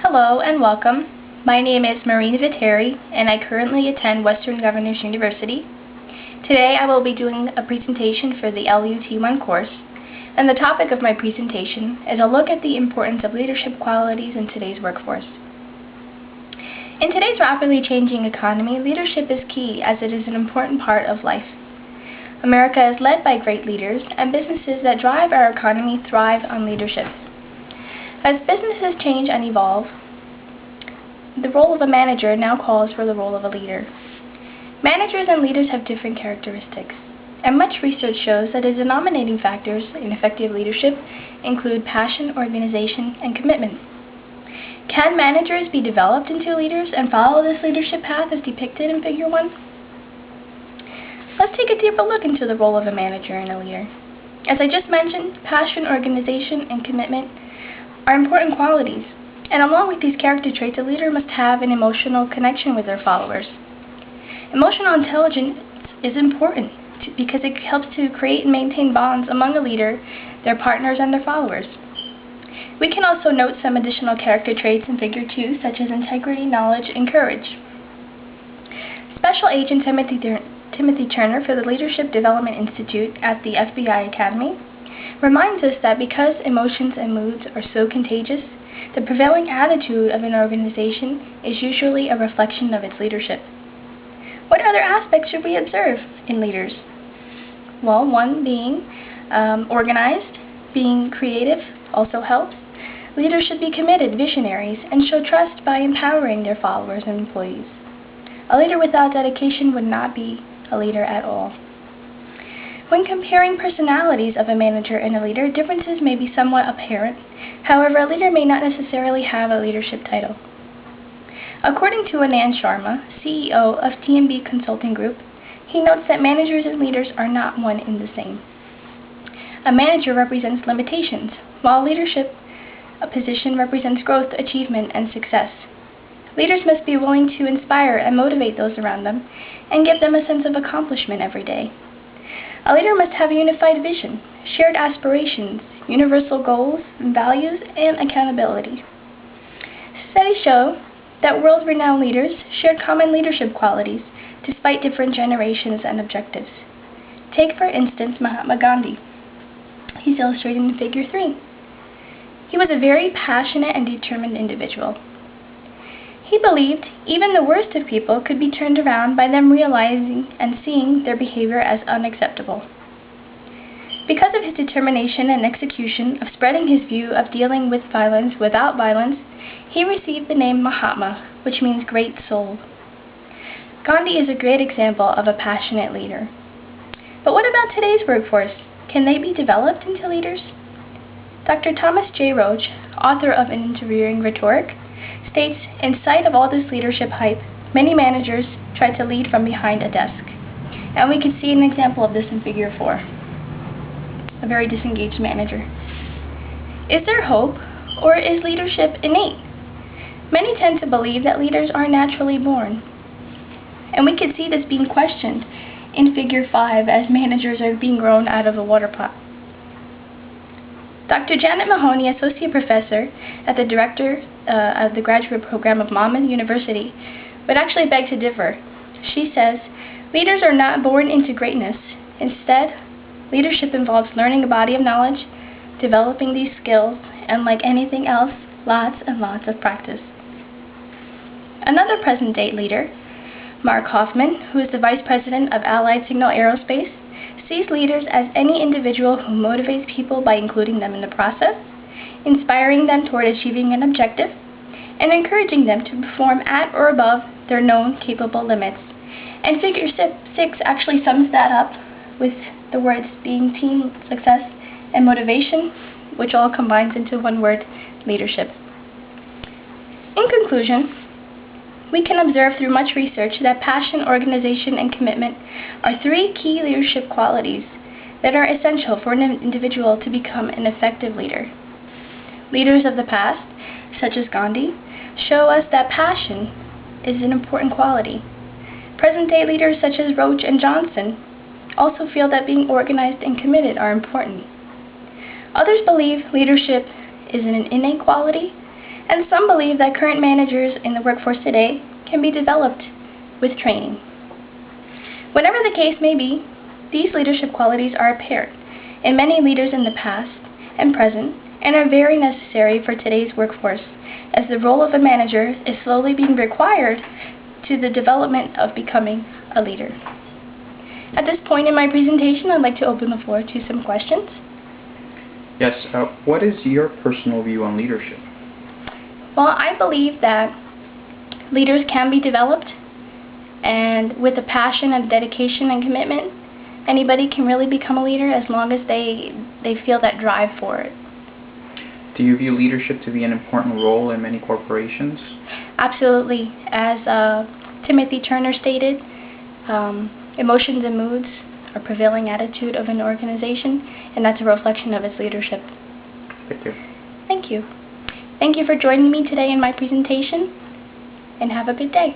Hello and welcome. My name is MarinaV and I currently attend Western Governors University. Today I will be doing a presentation for the LUT1 course, and the topic of my presentation is a look at the importance of leadership qualities in today's workforce. In today's rapidly changing economy, leadership is key as it is an important part of life. America is led by great leaders, and businesses that drive our economy thrive on leadership. As businesses change and evolve, the role of a manager now calls for the role of a leader. Managers and leaders have different characteristics, and much research shows that the denominating factors in effective leadership include passion, organization, and commitment. Can managers be developed into leaders and follow this leadership path as depicted in Figure 1? Let's take a deeper look into the role of a manager and a leader. As I just mentioned, passion, organization, and commitment are important qualities, and along with these character traits, a leader must have an emotional connection with their followers. Emotional intelligence is important because it helps to create and maintain bonds among a leader, their partners, and their followers. We can also note some additional character traits in Figure 2, such as integrity, knowledge, and courage. Special Agent Timothy Turner for the Leadership Development Institute at the FBI Academy reminds us that because emotions and moods are so contagious, the prevailing attitude of an organization is usually a reflection of its leadership. What other aspects should we observe in leaders? Well, one being organized, being creative also helps. Leaders should be committed, visionaries, and show trust by empowering their followers and employees. A leader without dedication would not be a leader at all. When comparing personalities of a manager and a leader, differences may be somewhat apparent. However, a leader may not necessarily have a leadership title. According to Anand Sharma, CEO of TMB Consulting Group, he notes that managers and leaders are not one and the same. A manager represents limitations, while a leadership position represents growth, achievement, and success. Leaders must be willing to inspire and motivate those around them and give them a sense of accomplishment every day. A leader must have a unified vision, shared aspirations, universal goals, values, and accountability. Studies show that world-renowned leaders shared common leadership qualities despite different generations and objectives. Take, for instance, Mahatma Gandhi. He's illustrated in Figure 3. He was a very passionate and determined individual. He believed even the worst of people could be turned around by them realizing and seeing their behavior as unacceptable. Because of his determination and execution of spreading his view of dealing with violence without violence, he received the name Mahatma, which means great soul. Gandhi is a great example of a passionate leader. But what about today's workforce? Can they be developed into leaders? Dr. Thomas J. Roach, author of Interviewing Rhetoric, states, in sight of all this leadership hype, many managers try to lead from behind a desk. And we can see an example of this in Figure 4. A very disengaged manager. Is there hope, or is leadership innate? Many tend to believe that leaders are naturally born. And we can see this being questioned in Figure 5 as managers are being grown out of a water pot. Dr. Janet Mahoney, Associate Professor at the Director of the Graduate Program of Monmouth University, would actually beg to differ. She says, leaders are not born into greatness. Instead, leadership involves learning a body of knowledge, developing these skills, and like anything else, lots and lots of practice. Another present-day leader, Mark Hoffman, who is the Vice President of Allied Signal Aerospace, sees leaders as any individual who motivates people by including them in the process, inspiring them toward achieving an objective, and encouraging them to perform at or above their known capable limits. And Figure 6 actually sums that up with the words being team success and motivation, which all combines into one word, leadership. In conclusion, we can observe through much research that passion, organization, and commitment are three key leadership qualities that are essential for an individual to become an effective leader. Leaders of the past, such as Gandhi, show us that passion is an important quality. Present-day leaders such as Roach and Johnson also feel that being organized and committed are important. Others believe leadership is an innate quality, And some believe that current managers in the workforce today can be developed with training. Whatever the case may be, these leadership qualities are apparent in many leaders in the past and present and are very necessary for today's workforce, as the role of a manager is slowly being required to the development of becoming a leader. At this point in my presentation, I'd like to open the floor to some questions. Yes, what is your personal view on leadership? Well, I believe that leaders can be developed, and with a passion and dedication and commitment, anybody can really become a leader as long as they feel that drive for it. Do you view leadership to be an important role in many corporations? Absolutely. As Timothy Turner stated, emotions and moods are prevailing attitude of an organization, and that's a reflection of its leadership. Thank you. Thank you. Thank you for joining me today in my presentation, and have a good day.